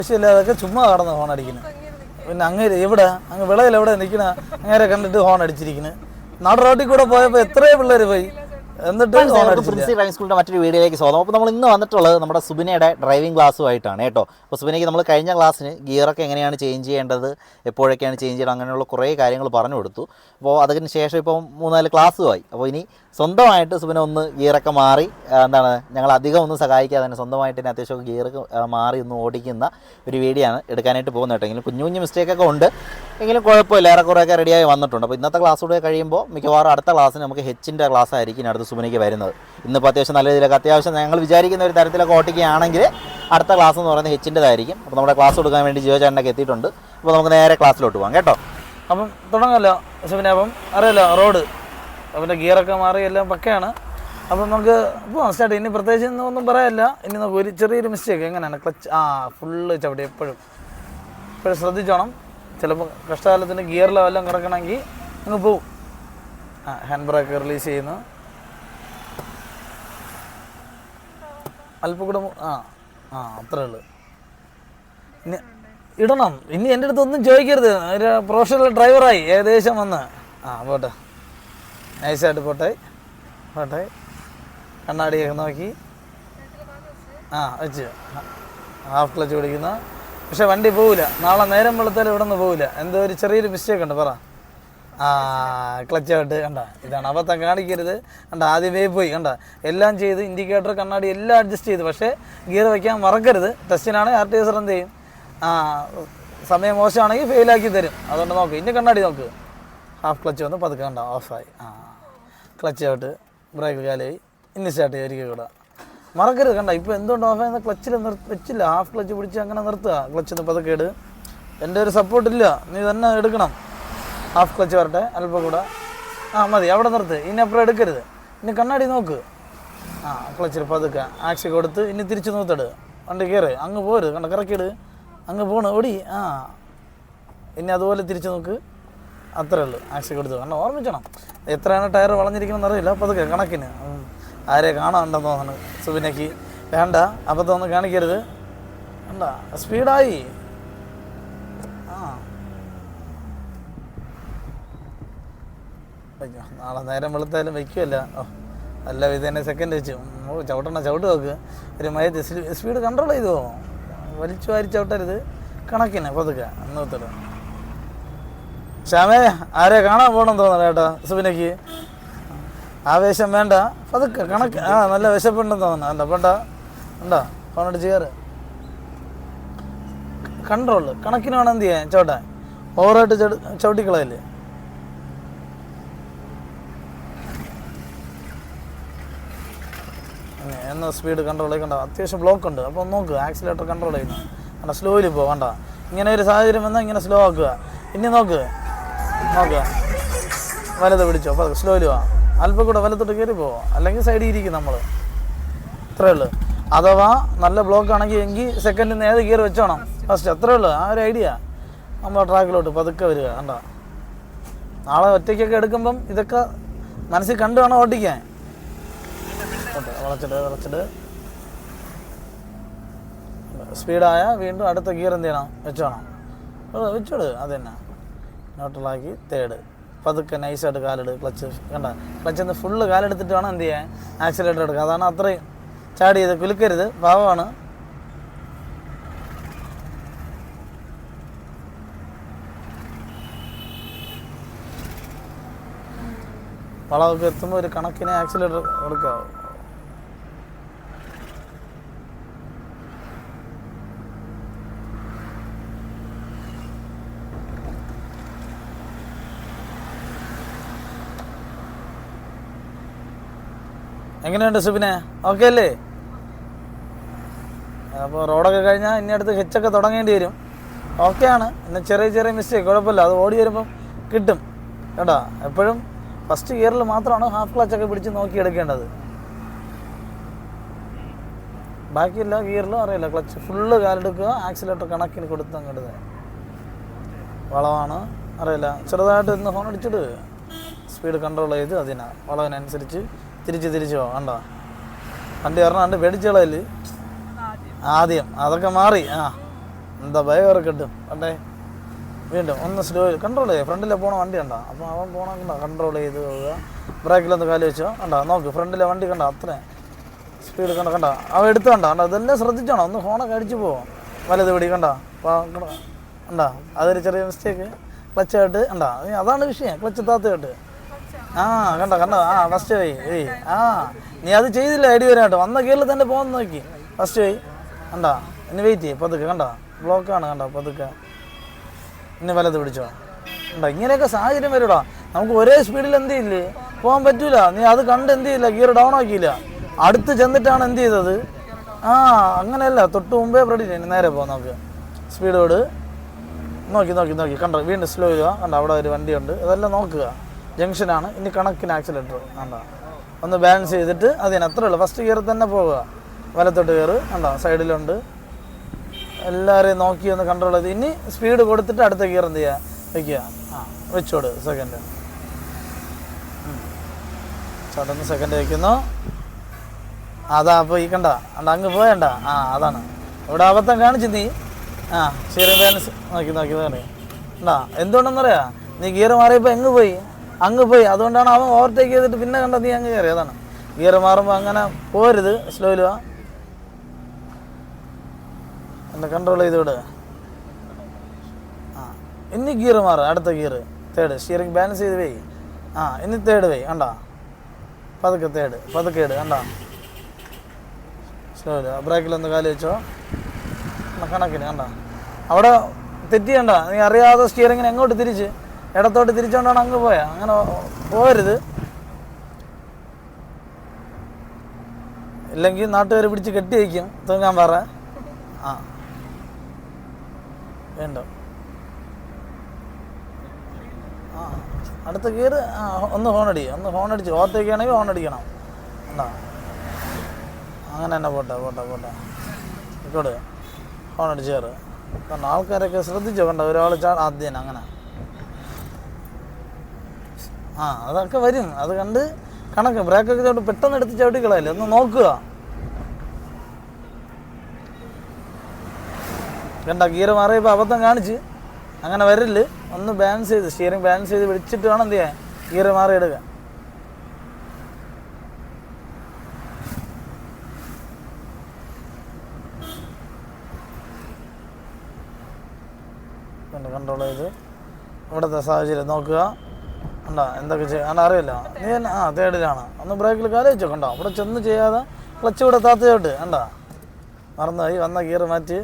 ആവശ്യമില്ലാതൊക്കെ ചുമ്മാ കടന്ന് ഹോൺ അടിക്കുന്നത്. പിന്നെ അങ്ങേര് എവിടെ അങ്ങ് വിളയിൽ എവിടെ നിൽക്കണ അങ്ങേരെ കണ്ടിട്ട് ഹോൺ അടിച്ചിരിക്കുന്നത്. നട റോട്ടിൽ കൂടെ പോയപ്പോൾ എത്രയോ പിള്ളേർ പോയി, എന്നിട്ട് പ്രിൻസി ഡ്രൈവിംഗ് സ്കൂളിൻ്റെ മറ്റൊരു വീഡിയോയിലേക്ക് സ്വാഗതം. അപ്പോൾ നമ്മൾ ഇന്ന് വന്നിട്ടുള്ളത് നമ്മുടെ സുബിനയുടെ ഡ്രൈവിംഗ് ക്ലാസ്സുമായിട്ടാണ് കേട്ടോ. അപ്പോൾ സുബിനയ്ക്ക് നമ്മൾ കഴിഞ്ഞ ക്ലാസ്സിന് ഗിയറൊക്കെ എങ്ങനെയാണ് ചേഞ്ച് ചെയ്യേണ്ടത്, എപ്പോഴൊക്കെയാണ് ചേഞ്ച് ചെയ്യേണ്ടത്, അങ്ങനെയുള്ള കുറേ കാര്യങ്ങൾ പറഞ്ഞു കൊടുത്തു. അപ്പോൾ അതിന് ശേഷം ഇപ്പം 3-4 ക്ലാസ്സുമായി. അപ്പോൾ ഇനി സ്വന്തമായിട്ട് സുബിന ഒന്ന് ഗിയറൊക്കെ മാറി ഞങ്ങൾ അധികം ഒന്നും സഹായിക്കാതെ തന്നെ സ്വന്തമായിട്ട് തന്നെ അത്യാവശ്യം ഗിയറൊക്കെ മാറി ഒന്ന് ഓടിക്കുന്ന ഒരു വീഡിയോ ആണ് എടുക്കാനായിട്ട് പോകുന്നത് കേട്ടോ. എങ്കിലും കുഞ്ഞു കുഞ്ഞു മിസ്റ്റേക്കൊക്കെ ഉണ്ട്, എങ്കിലും കുഴപ്പമില്ല, ഏറെക്കുറെയൊക്കെ റെഡിയായി വന്നിട്ടുണ്ട്. അപ്പോൾ ഇന്നത്തെ ക്ലാസ് കൂടെ കഴിയുമ്പോൾ മിക്കവാറും അടുത്ത ക്ലാസ്സിന് നമുക്ക് ഹെച്ചിൻ്റെ ക്ലാസ് ആയിരിക്കും അടുത്ത സുബിനയ്ക്ക് വരുന്നത്. ഇന്നിപ്പോൾ അത്യാവശ്യം നല്ല രീതിയിലൊക്കെ അത്യാവശ്യം ഞങ്ങൾ വിചാരിക്കുന്ന ഒരു തരത്തിലൊക്കെ ഓട്ടിക്കുകയാണെങ്കിൽ അടുത്ത ക്ലാസ് എന്ന് പറയുന്നത് ഹെച്ചിൻ്റെതായിരിക്കും. അപ്പോൾ നമ്മുടെ ക്ലാസ് കൊടുക്കാൻ വേണ്ടി ജിയോ ചേട്ടനൊക്കെ എത്തിയിട്ടുണ്ട്. അപ്പോൾ നമുക്ക് നേരെ ക്ലാസ്സിലോട്ട് പോകാം കേട്ടോ. അപ്പം തുടങ്ങല്ലോ സുബിന. അപ്പം അറിയാലോ റോഡ്, അവൻ്റെ ഗിയറൊക്കെ മാറി എല്ലാം പക്കയാണ്. അപ്പം നമുക്ക് ഇപ്പോൾ സ്റ്റാർട്ട്. ഇനി പ്രത്യേകിച്ച് ഒന്നും പറയാനില്ല. ഇനി നമുക്ക് ഒരു ചെറിയൊരു മിസ്റ്റേക്ക് എങ്ങനെയാണ് ക്ലച്ച് ഫുള്ള് ചവിട്ടി എപ്പോഴും ശ്രദ്ധിച്ചോണം. ചിലപ്പോൾ കഷ്ടകാലത്തിന് ഗിയറിലോ എല്ലാം കിടക്കണമെങ്കിൽ അങ്ങ് പോവും. ഹാൻഡ് ബ്രേക്ക് റിലീസ് ചെയ്യുന്നു, അല്പം കൂടെ അത്രേ ഉള്ളൂ. ഇനി ഇടണം. ഇനി എൻ്റെ അടുത്ത് ഒന്നും ചോദിക്കരുത്. ഒരു പ്രൊഫഷണൽ ഡ്രൈവറായി ഏകദേശം വന്ന് പോട്ടെ, നൈസായിട്ട് പോട്ടെ. കണ്ണാടിയൊക്കെ നോക്കി വെച്ച് ഹാഫ് ക്ലച്ച് പിടിക്കുന്ന. പക്ഷെ വണ്ടി പോവില്ല. നാളെ നേരം വെളുത്താലും ഇവിടെ നിന്ന് പോവില്ല. എന്തോ ഒരു ചെറിയൊരു മിസ്റ്റേക്ക് ഉണ്ട്. പറ ക്ലച്ച് ആയിട്ട് കണ്ട. ഇതാണ് അബദ്ധം കാണിക്കരുത്. കണ്ട ആദ്യമേ പോയി കണ്ട. എല്ലാം ചെയ്ത് ഇൻഡിക്കേറ്റർ കണ്ണാടി എല്ലാം അഡ്ജസ്റ്റ് ചെയ്ത്, പക്ഷേ ഗിയർ വയ്ക്കാൻ മറക്കരുത്. ടെസ്റ്റിനാണെങ്കിൽ RTO എന്ത് ചെയ്യും, സമയം മോശമാണെങ്കിൽ ഫെയിലാക്കി തരും. അതുകൊണ്ട് നോക്ക്. ഇനി കണ്ണാടി നോക്ക്. ഹാഫ് ക്ലച്ച് വന്ന് പതുക്കെ കണ്ട ഓഫായി. ക്ലച്ച് ഔട്ട്, ബ്രേക്ക് കാലായി. ഇനി സ്റ്റാർട്ട് ചെയ്യുക ഒരിക്കൽ കൂടെ. മറക്കരുത്. കണ്ട ഇപ്പോൾ എന്തുകൊണ്ട് ഓഫായെന്ന ക്ലച്ചിൽ വെച്ചില്ല. ഹാഫ് ക്ലച്ച് പിടിച്ച് അങ്ങനെ നിർത്തുക. ക്ലച്ചിന്ന് പതുക്കെ ഇട്. എൻ്റെ ഒരു സപ്പോർട്ടില്ല, നീ തന്നെ എടുക്കണം. ഹാഫ് ക്ലച്ച് വരട്ടെ, അല്പം കൂടെ. മതി, അവിടെ നിർത്ത്. ഇനി അപ്പുറം എടുക്കരുത്. ഇനി കണ്ണാടി നോക്ക്. ക്ലച്ചിൽ പതുക്കെ ആക്സി കൊടുത്ത് ഇനി തിരിച്ച് നൂത്തിട്. വണ്ടി കയറ്, അങ്ങ് പോരുത്. കണ്ട കറക്കിയിട്, അങ്ങ് പോണ് ഓടി. ഇനി അതുപോലെ തിരിച്ച് നോക്ക്. അത്രേ ഉള്ളൂ. ആക്സി കൊടുത്തു. കാരണം ഓർമ്മിക്കണം, എത്രയാണ് ടയർ വളഞ്ഞിരിക്കണമെന്ന് അറിയില്ല. പതുക്കെ കണക്കിന്. ആരെ കാണാനുണ്ടെന്ന് തോന്നുന്നു സുബിനയ്ക്ക്. വേണ്ട, അബദ്ധമൊന്നും കാണിക്കരുത്. വേണ്ട, സ്പീഡായി. നാളെ നേരം വെളുത്താലും വയ്ക്കുമല്ല. നല്ല വിധേനെ സെക്കൻഡ് വെച്ചു. ചവിട്ട് നോക്ക്. ഒരു മയത്ത് സ്പീഡ് കൺട്രോൾ ചെയ്തോ. വലിച്ചു വാരി ചവിട്ടരുത്. കണക്കിന് പതുക്കെ അന്നൂത്തിട്. ശ്യാമേ, ആരെ കാണാൻ പോകണം തോന്നണം കേട്ടോ സുബിനയ്ക്ക്. ആവേശം വേണ്ട, പതുക്കെ കണക്ക്. നല്ല വിശപ്പുണ്ടെന്ന് തോന്നണം. അല്ല വേണ്ട, ഉണ്ടോ ഫോണടിച്ച് കയറ്. കൺട്രോള് കണക്കിന് വേണം എന്ത് ചെയ്യാൻ, ചവിട്ടാൻ. ഓവറായിട്ട് ചവിട്ടിക്കളയല്ലേ. എന്ന സ്പീഡ് കൺട്രോൾ ചെയ്യണ്ട. അത്യാവശ്യം ബ്ലോക്ക് ഉണ്ട്. അപ്പോൾ നോക്ക്, ആക്സിലേറ്റർ കൺട്രോൾ ചെയ്യുന്നു. കണ്ട സ്ലോയിൽ പോകണ്ട. ഇങ്ങനെ ഒരു സാഹചര്യം വന്നാൽ ഇങ്ങനെ സ്ലോ ആക്കുക. ഇനി നോക്ക്, വലത് പിടിച്ചോ. അപ്പോൾ സ്ലോയിൽ പോവാം. അല്പം കൂടെ വലത്തോട്ട് കയറി പോവാം, അല്ലെങ്കിൽ സൈഡിൽ ഇരിക്കും നമ്മൾ. അത്രേ ഉള്ളൂ. അഥവാ നല്ല ബ്ലോക്ക് ആണെങ്കിൽ എങ്കിൽ സെക്കൻഡിൽ നിന്ന് ഏത് ഗിയർ വെച്ചോണം ഫസ്റ്റ്. അത്രേ ഉള്ളൂ. ഒരു ഐഡിയ. നമ്മൾ ട്രാക്കിലോട്ട് പതുക്കെ വരിക. കണ്ട, നാളെ ഒറ്റയ്ക്കൊക്കെ എടുക്കുമ്പം ഇതൊക്കെ മനസ്സിൽ കണ്ടു വേണം ഓട്ടിക്കാൻ. വളച്ചിട്ട് സ്പീഡായ വീണ്ടും അടുത്ത ഗിയർ എന്ത് ചെയ്യണം, വെച്ചോട്. അത് തന്നെ ന്യൂട്രലാക്കി തേട്. പതുക്കെ നൈസായിട്ട് കാലിട്. ക്ലച്ച് കണ്ട, ക്ലച്ചിൽ നിന്ന് ഫുള്ള് കാലെടുത്തിട്ട് വേണം എന്ത് ചെയ്യാൻ, ആക്സിലേറ്റർ എടുക്കുക. അതാണ് അത്രയും ചാടി ചെയ്ത് കുലുക്കരുത്. പാവമാണ്. വളവൊക്കെ എത്തുമ്പോൾ ഒരു കണക്കിന് ആക്സിലേറ്റർ എടുക്കുക. എങ്ങനെയുണ്ട് സുബിനെ? ഓക്കെ അല്ലേ? അപ്പോൾ റോഡൊക്കെ കഴിഞ്ഞാൽ ഇനി അടുത്ത് ഹെച്ചൊക്കെ തുടങ്ങേണ്ടി വരും. ഓക്കെയാണ്. പിന്നെ ചെറിയ മിസ്റ്റേക്ക് കുഴപ്പമില്ല. അത് ഓടി വരുമ്പം കിട്ടും കേട്ടോ. എപ്പോഴും ഫസ്റ്റ് ഗിയറിൽ മാത്രമാണ് ഹാഫ് ക്ലച്ചൊക്കെ പിടിച്ച് നോക്കിയെടുക്കേണ്ടത്. ബാക്കി എല്ലാ ഗിയറിലും അറിയില്ല. ക്ലച്ച് ഫുള്ള് കാലെടുക്കുക, ആക്സിലേറ്റർ കണക്കിന് കൊടുത്ത് അങ്ങോട്ട്. വളവാണ് അറിയില്ല, ചെറുതായിട്ട് ഇന്ന് ഹോൺ അടിച്ചിട്ട് സ്പീഡ് കൺട്രോൾ ചെയ്ത് അതിനാ വളവിനനുസരിച്ച് തിരിച്ച് കണ്ടോ. വണ്ടി പറഞ്ഞാണ്ട് പേടിച്ചുകളയിൽ ആദ്യം അതൊക്കെ മാറി. എന്താ ഭയം ഇവരെ കിട്ടും കണ്ടേ. വീണ്ടും ഒന്ന് സ്ലോ കൺട്രോൾ ചെയ്യുക. ഫ്രണ്ടിലെ പോണ വണ്ടി കണ്ടോ, അപ്പോൾ അവൻ പോകണം കൺട്രോൾ ചെയ്ത് പോവുക. ബ്രേക്കിലൊന്ന് കാല് വെച്ചോ കണ്ടോ, നോക്ക് ഫ്രണ്ടിലെ വണ്ടി കണ്ടോ, അത്രയും സ്പീഡ് കണ്ടോ കണ്ടോ, അവ എടുത്ത് കണ്ടോ കണ്ടോ, ഇതെല്ലാം ശ്രദ്ധിച്ചോണം. ഒന്ന് ഫോണൊക്കെ അടിച്ച് പോവും വലത് പിടി കണ്ടോ കണ്ടോ, അതൊരു ചെറിയ മിസ്റ്റേക്ക്. ക്ലച്ചായിട്ട് കണ്ടോ, അതാണ് വിഷയം, ക്ലച്ച് താത്തയായിട്ട്. ആ കണ്ടോ കണ്ടോ, ആ ഫസ്റ്റ് പോയി ആ നീ അത് ചെയ്തില്ല ഐഡി വരാട്ടോ, വന്ന ഗിയറിൽ തന്നെ പോകുന്ന നോക്കി ഫസ്റ്റ് പോയി കണ്ടോ. ഇനി വെയിറ്റ് ചെയ്യും പതുക്കെ കണ്ടോ, ബ്ലോക്കാണ് കണ്ടോ, പതുക്കെ ഇനി വലത് പിടിച്ചോ കണ്ടോ. ഇങ്ങനെയൊക്കെ സാഹചര്യം വരൂടാ, നമുക്ക് ഒരേ സ്പീഡിൽ എന്ത് ചെയ്യില്ലേ പോകാൻ പറ്റൂല. നീ അത് കണ്ട് എന്ത് ചെയ്യില്ല, ഗിയർ ഡൗൺ ആക്കിയില്ല, അടുത്ത് ചെന്നിട്ടാണ് എന്ത് ചെയ്തത്. ആ അങ്ങനെയല്ല, തൊട്ട് മുമ്പേ റെഡി നേരെ പോകാം. നമുക്ക് സ്പീഡോട് നോക്കി നോക്കി നോക്കി കണ്ടോ, വീണ്ടും സ്ലോ ചെയ്യുക കണ്ടോ, അവിടെ ഒരു വണ്ടിയുണ്ട്, അതെല്ലാം നോക്കുക. ജംഗ്ഷനാണ്, ഇനി കണക്കിന് ആക്സിലേറ്റർ കണ്ടോ, ഒന്ന് ബാലൻസ് ചെയ്തിട്ട് അതിന് അത്രേ ഉള്ളൂ. ഫസ്റ്റ് ഗിയർ തന്നെ പോവുക, വലത്തോട്ട് കയറ് കണ്ടോ, സൈഡിലുണ്ട്. എല്ലാവരെയും നോക്കി ഒന്ന് കൺട്രോൾ ചെയ്ത് ഇനി സ്പീഡ് കൊടുത്തിട്ട് അടുത്ത ഗിയർ എന്ത് ചെയ്യുക, വയ്ക്കുക. ആ വെച്ചോട് സെക്കൻഡ് ചേട്ടന്ന് സെക്കൻഡ് വയ്ക്കുന്നു. അതാ അപ്പോൾ ഈ കണ്ട അങ്ങ് പോയണ്ട. ആ അതാണ് ഇവിടെ അബദ്ധം കാണിച്ചു നീ. ആ ശരി ബാലൻസ് നോക്കി നോക്കി നോക്കി കണ്ടാ. എന്തുകൊണ്ടെന്നറിയാം, നീ ഗിയർ മാറിയപ്പോൾ അങ്ങ് പോയി അതുകൊണ്ടാണ് അവൻ ഓവർടേക്ക് ചെയ്തിട്ട് പിന്നെ കണ്ട നീ അങ്ങ് കയറി. അതാണ് ഗിയർ മാറുമ്പോൾ അങ്ങനെ പോരുത്, സ്ലോയില് വാ എന്താ കൺട്രോൾ ചെയ്ത് വിട്. ആ ഇനി ഗിയർ മാറുക, അടുത്ത ഗിയർ തേർഡ്, സ്റ്റിയറിംഗ് ബാലൻസ് ചെയ്ത് പോയി. ആ ഇനി തേർഡ് പോയി കണ്ടാ, പതുക്കെ തേർഡ് പതുക്കെ ഇട് കണ്ടാ, സ്ലോയില് ബ്രേക്കിലൊന്ന് കാല് വെച്ചോ കണക്കിന് കണ്ട. അവിടെ തെറ്റിയണ്ട, നീ അറിയാതെ സ്റ്റിയറിങ്ങിന് എങ്ങോട്ട് തിരിച്ച് ഇടത്തോട്ട് തിരിച്ചുകൊണ്ടാണ് അങ്ങ് പോയാ, അങ്ങനെ പോരുത്. ഇല്ലെങ്കിൽ നാട്ടുകാർ പിടിച്ച് കെട്ടി വയ്ക്കും തൂങ്ങാൻ പറ. ആ വേണ്ട. ആ അടുത്ത ഗിയർ ഒന്ന് ഹോൺ അടിച്ച് ഓവർടേക്കാണെങ്കിൽ ഹോൺ അടിക്കണം കണ്ടോ. അങ്ങനെ തന്നെ പോട്ടെ ഇക്കോട് ഹോൺ അടിച്ച് കയറ് കണ്ടോ. ആൾക്കാരൊക്കെ ശ്രദ്ധിച്ചോ കണ്ടോ, ഒരാൾ ആദ്യം അങ്ങനെ. ആ അതൊക്കെ വരും, അത് കണ്ട് കണക്ക് ബ്രേക്കൊക്കെ ചവിട്ടി പെട്ടെന്ന് എടുത്ത് ചവിട്ടിക്കളയല്ലേ, ഒന്ന് നോക്കുക കണ്ട. ഗിയർ മാറിയപ്പോൾ അബദ്ധം കാണിച്ച് അങ്ങനെ വരില്ല, ഒന്ന് ബാലൻസ് ചെയ്ത് സ്റ്റിയറിംഗ് ബാലൻസ് ചെയ്ത് വിളിച്ചിട്ട് വേണം എന്ത് ചെയ്യാൻ, ഗിയർ മാറി എടുക്കുക. കൺട്രോൾ ചെയ്ത് ഇവിടുത്തെ സാഹചര്യം നോക്കുക കണ്ടോ, എന്തൊക്കെ ചെയ്യാൻ അറിയില്ല നീ തന്നെ. ആ തേർഡിലാണ്, ഒന്ന് ബ്രേക്കിൽ കാല് വെച്ചോ കണ്ടോ, അവിടെ ചെന്ന് ചെയ്യാതെ ക്ലച്ച് ഇവിടെ താത്തയോട്ട് കണ്ടോ, മറന്നുപോയി. വന്ന ഗിയർ മാറ്റി.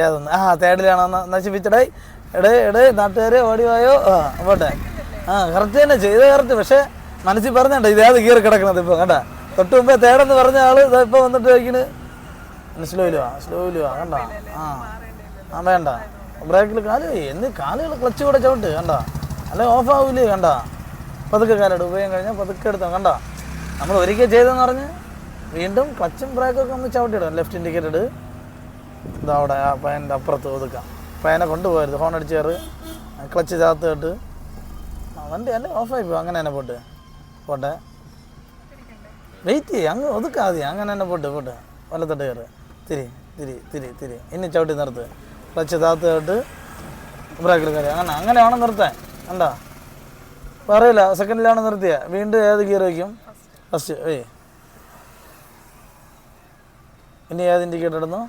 ഏതൊന്ന് തേർഡിലാണെന്ന് നശിപ്പിച്ചടേ എടേ നാട്ടുകാരെ ഓടിവായോ. പോട്ടെ. കറക്റ്റ് തന്നെ ചെയ്ത് കറക്റ്റ്, പക്ഷേ മനസ്സിൽ പറഞ്ഞുണ്ടോ ഇതേത് ഗിയർ കിടക്കണത് ഇപ്പോൾ കണ്ട. തൊട്ട് മുമ്പേ തേടെന്ന് പറഞ്ഞ ആള് ഇപ്പോൾ വന്നിട്ട് വയ്ക്കണ് സ്ലോയിലുവാ കണ്ട. വേണ്ട, ബ്രേക്കിൽ കാല് കാലുകൾ ക്ലച്ച് കൂടെ ചവിട്ട് കണ്ട, അല്ലെങ്കിൽ ഓഫ് ആവൂലേ കണ്ട. പതുക്കെ കാലിടും, ഉപയോഗം കഴിഞ്ഞാൽ പതുക്കെ എടുത്തോ കണ്ട. നമ്മൾ ഒരിക്കൽ ചെയ്തെന്ന് പറഞ്ഞ് വീണ്ടും ക്ലച്ചും ബ്രേക്കൊക്കെ ഒന്ന് ചവിട്ടിയിടും. ലെഫ്റ്റ് ഇൻഡിക്കേറ്റഡ് ഇതാ അവിടെ ആ പയൻ്റെ അപ്പുറത്ത് ഒതുക്കാം. പയനെ കൊണ്ടുപോകരുത്, ഹോൺ അടിച്ച് കയറ്, ക്ലച്ച് ചാത്ത് കേട്ട് വണ്ടി അല്ലേ ഓഫായി പോകും. അങ്ങനെ തന്നെ പോട്ടെ വെയിറ്റ് ചെയ്യും, അങ്ങ് ഒതുക്കാതെ അങ്ങനെ തന്നെ പോട്ടെ. വലത്തോട്ട് കയറ്, തിരി ഇനി ചവിട്ടി നിർത്ത്, ക്ലച്ച് താത്ത് കേട്ട് ബ്രേക്കിൽ കയറി. അങ്ങനെ വേണം നിർത്താൻ കണ്ടാ. പറയില്ല സെക്കൻഡിലാണ് നിർത്തിയ. വീണ്ടും ഏത് ഗിയർ വയ്ക്കും, ഫസ്റ്റ് ഇനി ഏത് ഇൻഡിക്കേറ്റർ ഇടുന്നു,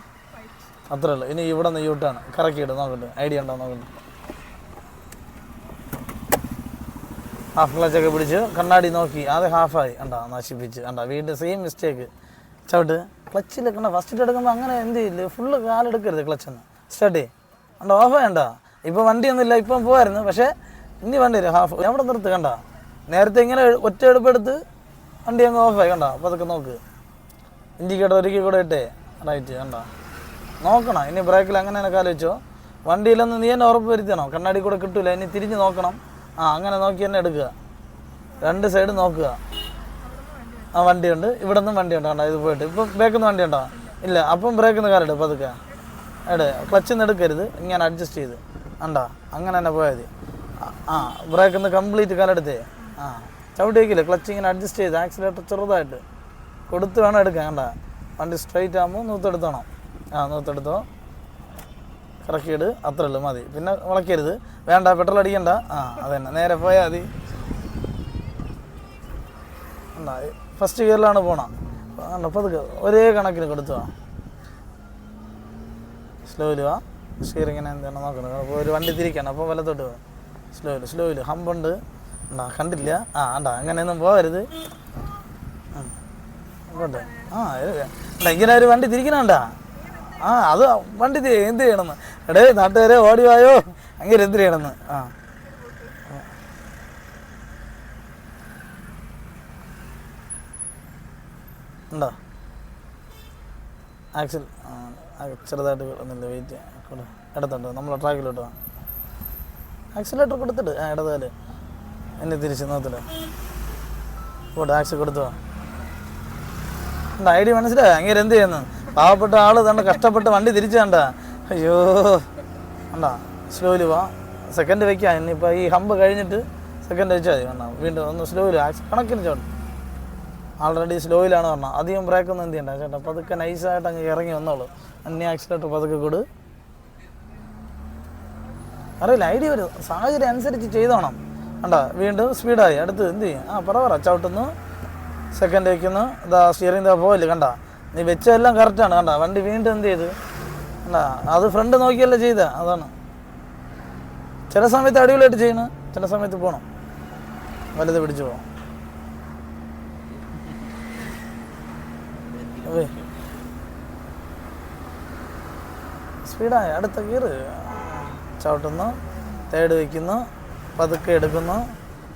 അത്രേ ഉള്ളൂ. ഇനി ഇവിടെ നിന്ന് യൂട്ടാണ് കറക്കി ഇടും, നോക്കട്ടെ ഐഡിയ ഉണ്ടോ നോക്കട്ടെ. ഹാഫ് ക്ലച്ചൊക്കെ പിടിച്ച് കണ്ണാടി നോക്കി, അത് ഹാഫായി കണ്ടാ, നശിപ്പിച്ച് കണ്ടാ. വീണ്ടും സെയിം മിസ്റ്റേക്ക്, ചവിട്ട് ക്ലച്ചിൽ കണ്ട. ഫസ്റ്റ് എടുക്കുമ്പോൾ അങ്ങനെ എന്ത് ചെയ്യില്ല, ഫുള്ള് കാലെടുക്കരുത് ക്ലച്ചെന്ന്. സ്റ്റാർട്ട് കണ്ട, ഓഫ് വേണ്ട. ഇപ്പോൾ വണ്ടിയൊന്നുമില്ല, ഇപ്പം പോകായിരുന്നു, പക്ഷേ ഇനി വണ്ടി വരും ഹാഫ്. എവിടെ നിർത്ത് കണ്ട, നേരത്തെ ഇങ്ങനെ ഒറ്റ എടുപ്പെടുത്ത് വണ്ടി അങ്ങ് ഓഫായി കണ്ട. അപ്പോൾ അതൊക്കെ നോക്ക്, ഇൻഡിക്കേറ്റർ ഒരിക്കൽ കൂടെ ഇട്ടേ റൈറ്റ് കണ്ട. നോക്കണം ഇനി ബ്രേക്കിൽ അങ്ങനെ തന്നെ കാല് വെച്ചോ. വണ്ടിയിലൊന്ന് നീ തന്നെ ഉറപ്പ് വരുത്തണം, കണ്ണാടി കൂടെ കിട്ടൂല, ഇനി തിരിഞ്ഞ് നോക്കണം. അങ്ങനെ നോക്കി തന്നെ എടുക്കുക, രണ്ട് സൈഡ് നോക്കുക. വണ്ടിയുണ്ട്, ഇവിടെ നിന്നും വണ്ടിയുണ്ട് കണ്ടോ, ഇത് പോയിട്ട് ഇപ്പം ബ്രേക്കിൽ നിന്ന് വണ്ടിയുണ്ടോ ഇല്ല, അപ്പം ബ്രേക്കിൽ നിന്ന് കാലിട് പതുക്കെ ക്ലച്ചിൽ നിന്ന് എടുക്കരുത്, ഇങ്ങനെ അഡ്ജസ്റ്റ് ചെയ്ത് കണ്ടാ. അങ്ങനെ തന്നെ പോയാൽ മതി. ബ്രേക്കിൽ നിന്ന് കംപ്ലീറ്റ് കാലെടുത്തേ. ചവിട്ടി വയ്ക്കില്ല, ക്ലച്ച് ഇങ്ങനെ അഡ്ജസ്റ്റ് ചെയ്ത് ആക്സിലേറ്റർ ചെറുതായിട്ട് കൊടുത്ത് വേണം എടുക്കാൻ കണ്ട. വണ്ടി സ്ട്രൈറ്റ് ആകുമ്പോൾ നൂത്തെടുത്തോണം. നൂത്തെടുത്തോ കറക്കിയിട്, അത്രേ ഉള്ളൂ, മതി. പിന്നെ വളയ്ക്കരുത്, വേണ്ട, പെട്രോൾ അടിക്കണ്ട. അത് തന്നെ, നേരെ പോയാൽ മതി. ഫസ്റ്റ് ഗിയറിലാണ് പോണം. അപ്പോൾ അത് ഒരേ കണക്കിന് കൊടുത്തു സ്ലോയിൽ വാ. സ്റ്റിയറിങ്ങിനെ എന്താണ് നോക്കണം. അപ്പോൾ ഒരു വണ്ടി തിരിക്കണം, അപ്പോൾ വലത്തോട്ട് പോകാം. സ്ലോയിൽ ഹമ്പുണ്ട്, കണ്ടില്ല. അങ്ങനെയൊന്നും പോകരുത്. പോട്ടെ. ഇങ്ങനെ ഒരു വണ്ടി തിരിക്കണണ്ട. അത് വണ്ടി എന്ത് ചെയ്യണമെന്ന്, എടേ നാട്ടുകാരെ ഓടിവായോ, അങ്ങനെ എന്ത് ചെയ്യണമെന്ന്. ഉണ്ടോ ആക്സിൽ? ചെറുതായിട്ട് ഒന്നില്ല, വെയിറ്റ് ഇടത്തുണ്ട്, നമ്മളെ ട്രാക്കിലോട്ട് വാ. ആക്സിലേറ്റർ കൊടുത്തിട്ട് ഇടതാല് എന്നെ തിരിച്ച് നോത്തില്ല. പോട്ടെ, ആക്സിൽ കൊടുത്തു വാ. ഐഡിയ മനസ്സിലായോ? അങ്ങനെ എന്ത് ചെയ്യുന്നു? പാവപ്പെട്ട ആൾ തന്നെ കഷ്ടപ്പെട്ട് വണ്ടി തിരിച്ചു കണ്ട. അയ്യോ കണ്ടാ, സ്ലോയിൽ വാ. സെക്കൻഡ് വയ്ക്കാം. ഇനിയിപ്പോൾ ഈ ഹമ്പ് കഴിഞ്ഞിട്ട് സെക്കൻഡ് വെച്ചാൽ മതി. വേണ്ട, വീണ്ടും ഒന്ന് സ്ലോയിൽ കണക്കിന് ചോട്ടെ. ആൾറെഡി സ്ലോയിലാണ് പറഞ്ഞത്. അധികം ബ്രേക്കൊന്നും എന്ത് ചെയ്യണ്ട ചേട്ടാ, പതുക്കെ നൈസായിട്ട് അങ്ങ് ഇറങ്ങി വന്നോളൂ. അന്യ ആക്സിലേറ്റർ പതുക്കെ കൊടു. അറിയില്ല, ഐഡിയ വരും, സാഹചര്യം അനുസരിച്ച് ചെയ്തോണം. കണ്ടാ, വീണ്ടും സ്പീഡായി. അടുത്ത് എന്ത് ചെയ്യും? പറ ചവിട്ടുന്നു, സെക്കൻഡ് വയ്ക്കുന്നു. സ്റ്റിയറിംഗ് പോയില്ല. കണ്ട, നീ വെച്ചെല്ലാം കറക്റ്റാണ്. കണ്ട, വണ്ടി വീണ്ടും എന്ത് ചെയ്ത്? കണ്ടാ, അത് ഫ്രണ്ട് നോക്കിയല്ലേ ചെയ്ത. അതാണ് ചില സമയത്ത് അടിപൊളിയായിട്ട് ചെയ്യണം, ചില സമയത്ത് പോകണം, വലുത് പിടിച്ചു പോകണം. സ്പീഡായി. അടുത്ത ഗിയർ ചവിട്ടുന്നു, തേർഡ് വയ്ക്കുന്നു, പതുക്കെ എടുക്കുന്നു,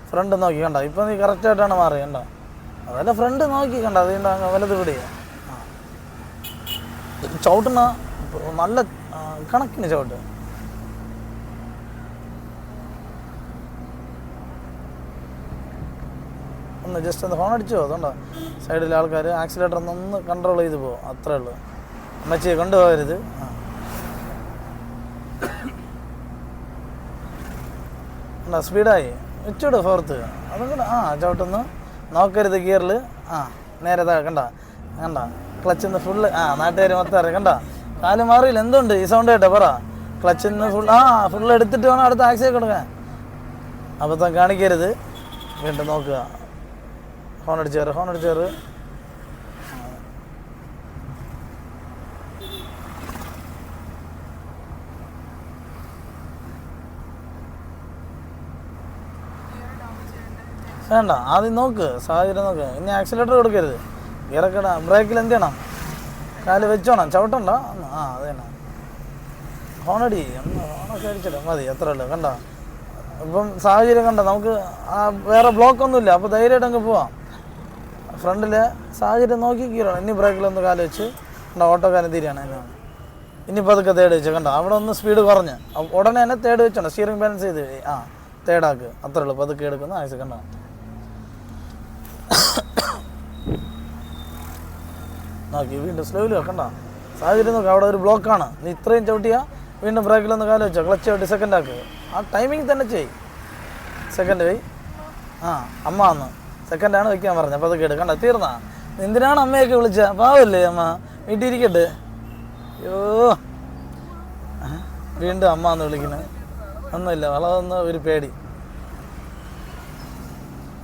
ഫ്രണ്ട് നോക്കി. കണ്ട, ഇപ്പം നീ കറക്റ്റായിട്ടാണ് മാറി. കണ്ട, അതല്ല ഫ്രണ്ട് നോക്കി. കണ്ട, അതുകൊണ്ട് അങ്ങ് വലത് പിടിക്കുക. ചവിട്ടുന്ന നല്ല കണക്കിന് ചവിട്ട്. ഒന്ന് ജസ്റ്റ് ഒന്ന് ഹോൺ അടിച്ചോ. അതുകൊണ്ടോ സൈഡിലെ ആൾക്കാർ ആക്സിലേറ്റർ ഒന്ന് കൺട്രോൾ ചെയ്ത് പോകും, അത്രേ ഉള്ളൂ. അമ്മച്ചിയെ കൊണ്ടുപോകരുത്. സ്പീഡായി വെച്ചോട് ഫോർത്ത്. അതും കൂടെ ചവിട്ടുന്നു, നോക്കരുത് ഗിയറിൽ. നേരെ കണ്ട ക്ലച്ചിൽ നിന്ന് ഫുള്ള്. നാട്ടുകാർ മൊത്തം അറിയാം. കണ്ട, കാല് മാറിയില്ല. എന്തുണ്ട് ഈ സൗണ്ട് കേട്ടോ? പറ. ക്ലച്ചിൽ നിന്ന് ഫുള്ള് എടുത്തിട്ട് വേണം അടുത്ത ആക്സിലേക്ക് കൊടുക്കാൻ. അബദ്ധം കാണിക്കരുത്. വീണ്ടും നോക്കുക. ഹോൺ അടിച്ചേറ്. വേണ്ട, ആദ്യം നോക്ക്, സാഹചര്യം നോക്ക്. ഇനി ആക്സിലേറ്റർ കൊടുക്കരുത്. ഗിയറൊക്കെ ബ്രേക്കിൽ എന്ത് ചെയ്യണം? കാല് വെച്ചോണം, ചവിട്ടണ്ട. അത് തന്നെ. ഹോണടി ഹോണൊക്കെ അടിച്ചിട്ട് മതി, അത്ര ഉള്ളു. കണ്ട, ഇപ്പം സാഹചര്യം കണ്ട, നമുക്ക് വേറെ ബ്ലോക്കൊന്നുമില്ല. അപ്പോൾ ധൈര്യമായിട്ട് അങ്ങ് പോവാം. ഫ്രണ്ടിലെ സാഹചര്യം നോക്കി കീറണം. ഇനി ബ്രേക്കിലൊന്ന് കാല് വെച്ച് കണ്ട, ഓട്ടോക്കാരൻ തിരിയാണ്. ഇനിയിപ്പോൾ അതൊക്കെ തേർഡ് വെച്ച്. കണ്ട, അവിടെ ഒന്ന് സ്പീഡ് കുറഞ്ഞ് ഉടനെ തന്നെ തേർഡ് വെച്ചോണം. സ്റ്റിയറിംഗ് ബാലൻസ് ചെയ്ത് തേർഡാക്ക്, അത്രേ ഉള്ളൂ. പതുക്കെ എടുക്കുന്നു. ആക്സ് കണ്ട, നോക്കി വീണ്ടും സ്ലോയിൽ വെക്കണ്ട. സാഹചര്യം നോക്കുക. അവിടെ ഒരു ബ്ലോക്കാണ്. നീ ഇത്രയും ചവിട്ടിയാൽ വീണ്ടും ബ്രേക്കിലൊന്ന് കാല് വെച്ചോ. ക്ലച്ച് ചവിട്ടി സെക്കൻഡ് ആക്ക്. ടൈമിങ് തന്നെ ചെയ്. സെക്കൻഡ് പോയി. അമ്മ വന്ന് സെക്കൻഡാണ് വയ്ക്കാൻ പറഞ്ഞത്. അപ്പോൾ അതൊക്കെ എടുക്കണ്ട. തീർന്നാ? എന്തിനാണ് അമ്മയൊക്കെ വിളിച്ച? പാവല്ലേ അമ്മ, വീട്ടിരിക്കട്ടെ. അയ്യോ, വീണ്ടും അമ്മ എന്ന് വിളിക്കുന്നത്. ഒന്നുമില്ല, വളർന്ന ഒരു പേടി.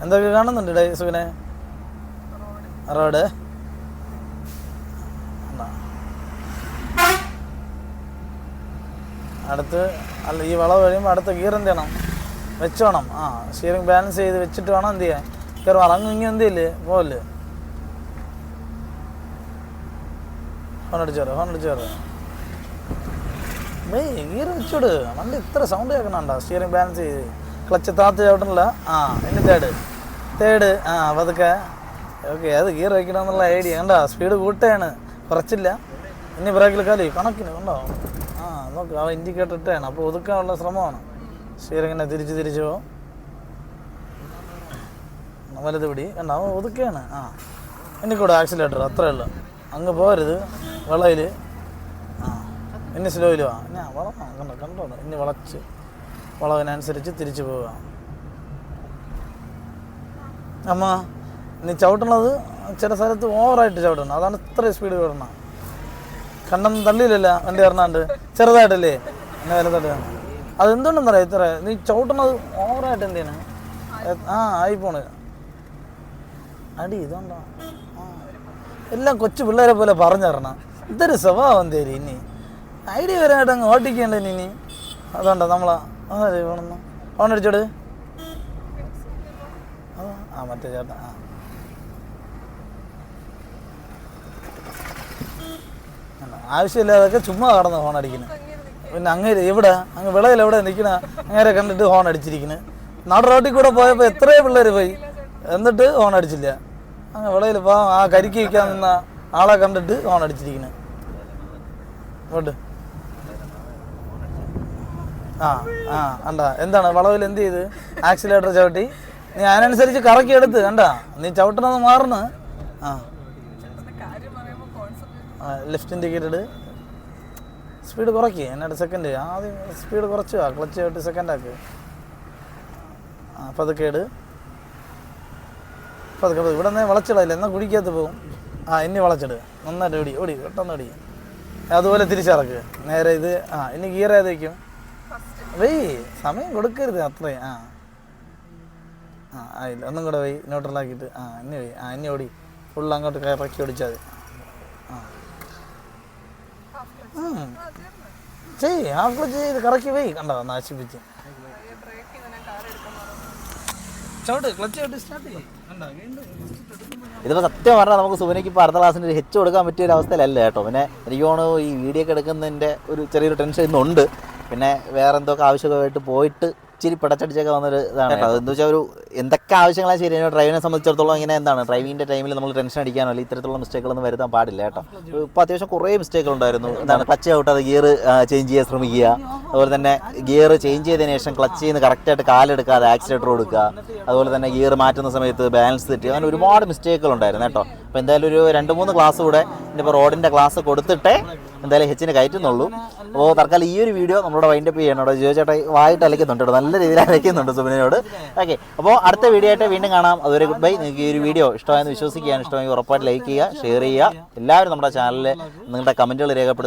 എന്തൊക്കെ കാണുന്നുണ്ട് ഡേ സുഖനെ? റോഡ് അടുത്ത് അല്ല, ഈ വളവ് കഴിയുമ്പോൾ അടുത്ത ഗിയർ എന്ത് ചെയ്യണം? വെച്ചോണം. സ്റ്റിയറിംഗ് ബാലൻസ് ചെയ്ത് വെച്ചിട്ട് വേണം എന്ത് ചെയ്യാൻ. ഗിയർ ഇറങ്ങും. ഇങ്ങനെ എന്ത് ചെയ്യില്ലേ? പോവല്ലേ? ഹോൺ അടിച്ചേറ്. ഗിയർ വെച്ചോട്. വണ്ടി ഇത്ര സൗണ്ട് കേൾക്കണണ്ട. സ്റ്റിയറിംഗ് ബാലൻസ് ചെയ്ത് ക്ലച്ച് താത്ത് ചവിട്ടണില്ല. ഇനി തേർഡ് പതുക്കെ. ഓക്കെ, അത് ഗിയർ വയ്ക്കണമെന്നുള്ള ഐഡിയ. കണ്ടോ, സ്പീഡ് കൂട്ടുകയാണ്, കുറച്ചില്ല. ഇനി ബ്രേക്കിൽ കാലി കണക്കിന്. കണ്ടോ, നോക്ക്, അവ ഇൻഡിക്കേറ്റർ ഇട്ടാണ്. അപ്പോൾ ഒതുക്കാനുള്ള ശ്രമമാണ്. സ്റ്റിയറിങ്ങിനെ തിരിച്ച് പോകും. വലത് പിടി. കണ്ടോ, അവൻ ഒതുക്കുകയാണ്. ഇനി കൂടെ ആക്സിലേറ്റർ, അത്രേ ഉള്ളൂ. അങ്ങ് പോകരുത് വളയിൽ. ഇനി സ്ലോയിൽ വാ. കണ്ടോ, ഇനി വളച്ച് വളവിനനുസരിച്ച് തിരിച്ചു പോവുക. അമ്മ, നീ ചവിട്ടണത് ചില സ്ഥലത്ത് ഓവറായിട്ട് ചവിട്ടണം. അതാണ് ഇത്രയും സ്പീഡ് വിടണം. കണ്ണൊന്നും തള്ളിയില്ലല്ലോ വണ്ടി ഇറങ്ങാണ്ട്. ചെറുതായിട്ടല്ലേ? എന്നാ വില തട്ടുക അതെന്തുകൊണ്ടെന്ന് പറയാം ഇത്ര നീ ചവിട്ടണത് ഓവറായിട്ട് എന്തിനാ ആയിപ്പോണ് അടി ഇതുകൊണ്ടോ എല്ലാം കൊച്ചു പിള്ളേരെ പോലെ പറഞ്ഞു തരണം ഇതൊരു സ്വഭാവം തരും ഇനി ഐഡിയ വരാനായിട്ട് അങ്ങ് ഓട്ടിക്കേണ്ട ഇനി അതുകൊണ്ടോ നമ്മളാ വേണമെന്ന് ഫോൺ അടിച്ചോട് മറ്റേ ചേട്ടാ ആവശ്യമില്ലാതൊക്കെ ചുമ്മാ കടന്ന് ഹോൺ അടിക്കുന്നത് പിന്നെ അങ്ങേര് എവിടെ അങ്ങ് വിളയിൽ എവിടെ നിൽക്കണ അങ്ങേരെ കണ്ടിട്ട് ഹോൺ അടിച്ചിരിക്കുന്നത് നാട് റോട്ടിൽ കൂടെ പോയപ്പോൾ എത്രയോ പിള്ളേർ പോയി എന്നിട്ട് ഹോൺ അടിച്ചില്ല അങ്ങ് വിളയിൽ ആ കരിക്ക് വയ്ക്കാൻ നിന്ന ആളെ കണ്ടിട്ട് ഹോൺ അടിച്ചിരിക്കുന്നത് ഇങ്ങോട്ട് കണ്ടാ എന്താണ് വളവിൽ എന്ത് ചെയ്ത് ആക്സിലേറ്റർ ചവിട്ടി നീ അതിനനുസരിച്ച് കറക്കി എടുത്ത് കണ്ടാ നീ ചവിട്ടണത് മാറണ് ലെഫ്റ്റ് ഇൻഡിക്കേറ്റഡ് സ്പീഡ് കുറയ്ക്കുക എന്നിട്ട് സെക്കൻഡ് ആദ്യം സ്പീഡ് കുറച്ച് ക്ലച്ച് ചവിട്ടി സെക്കൻഡാക്ക് പതുക്കെ ഇട് പതുക്കെ ഇവിടെ നിന്ന് വളച്ചിടയില്ല എന്നാൽ കുടിക്കകത്ത് പോകും ഇനി വളച്ചിട് നന്നായിട്ട് ഓടി പെട്ടെന്ന് ഓടി അതുപോലെ തിരിച്ചിറക്ക് നേരെ ഇത് ഇനി ഗിയർ ഏത് വയ്ക്കും വെയ് സമയം കൊടുക്കരുത് അത്രയും ആയില്ല ഒന്നും കൂടെ പോയി ന്യൂട്രലാക്കിയിട്ട് ഇനി പോയി ഇനി ഓടി ഫുൾ അങ്ങോട്ട് ഇറക്കി ഓടിച്ചാൽ മതി ഹാഫ് ക്ലച്ച് ചെയ്ത് കറക്കി പോയി കണ്ടോ നശിപ്പിച്ച് ചവിട്ട് ക്ലച്ച് ചവിട്ട് സ്റ്റാർട്ട് ചെയ്യും ഇതിപ്പോൾ സത്യം പറഞ്ഞാൽ നമുക്ക് സുബിനയ്ക്ക് ഇപ്പോൾ അടുത്ത ക്ലാസ്സിന് ഒരു ഹെച്ച് കൊടുക്കാൻ പറ്റിയ ഒരു അവസ്ഥയിലല്ല കേട്ടോ. പിന്നെ എനിക്ക് തോന്നുന്നു ഈ വീഡിയോ ഒക്കെ എടുക്കുന്നതിൻ്റെ ഒരു ചെറിയൊരു ടെൻഷൻ ഇന്നുണ്ട്. പിന്നെ വേറെ എന്തൊക്കെ ആവശ്യമൊക്കെ പോയിട്ട് ഇച്ചിരി പിടച്ചടിച്ചൊക്കെ വന്നൊരു ഇതാണ് കേട്ടോ. അതെന്ന് വെച്ചാൽ ഒരു എന്തൊക്കെ ആവശ്യങ്ങളാണ് ശരി ഡ്രൈവിനെ സംബന്ധിച്ചിടത്തോളം ഇങ്ങനെ എന്താണ് ഡ്രൈവിങ്ങിൻ്റെ ടൈമിൽ നമ്മൾ ടെൻഷൻ അടിക്കാനോ അല്ലെങ്കിൽ ഇത്തരത്തിലുള്ള മിസ്റ്റേക്കുകളൊന്നും വരുത്താൻ പാടില്ല കേട്ടോ. ഇപ്പോൾ അത്യാവശ്യം കുറേ മിസ്റ്റേക്കുകൾ ഉണ്ടായിരുന്നു. എന്താണ് ക്ലച്ച് ഔട്ടാതെ ഗിയർ ചേഞ്ച് ചെയ്യാൻ ശ്രമിക്കുക, അതുപോലെ തന്നെ ഗിയർ ചേഞ്ച് ചെയ്തതിന് ശേഷം ക്ലച്ച് ചെയ്യുന്ന കറക്റ്റായിട്ട് കാലെടുക്കാതെ ആക്സിലേറ്റർ കൊടുക്കുക, അതുപോലെ തന്നെ ഗിയർ മാറ്റുന്ന സമയത്ത് ബാലൻസ് തെറ്റുക, അങ്ങനെ ഒരുപാട് മിസ്റ്റേക്കുകൾ ഉണ്ടായിരുന്നു കേട്ടോ. അപ്പോൾ എന്തായാലും ഒരു 2-3 ക്ലാസ് കൂടെ ഇപ്പോൾ റോഡിൻ്റെ ക്ലാസ് കൊടുത്തിട്ടേ എന്തായാലും ഹെച്ചിന് കയറ്റുന്നുള്ളൂ. അപ്പോൾ തൽക്കാലം ഈ ഒരു വീഡിയോ നമ്മുടെ വൈൻഡപ്പ് ചെയ്യണം കേട്ടോ. ജിയോ ചേട്ടാ വായിട്ട് അലയ്ക്കുന്നുണ്ട് കേട്ടോ, നല്ല രീതിയിൽ അലയ്ക്കുന്നുണ്ട് സുബിനോട്. ഓക്കെ, അപ്പോൾ അടുത്ത വീഡിയോ ആയിട്ട് വീണ്ടും കാണാം. അതുവരെ ഗുഡ് ബൈ. നിങ്ങൾക്ക് ഈ ഒരു വീഡിയോ ഇഷ്ടമായെന്ന് വിശ്വസിക്കുകയാണ്. ഇഷ്ടമായി ഉറപ്പായിട്ട് ലൈക്ക് ചെയ്യുക, ഷെയർ ചെയ്യുക. എല്ലാവരും നമ്മുടെ ചാനലിൽ നിങ്ങളുടെ കമൻറ്റുകൾ രേഖപ്പെടുത്തുക.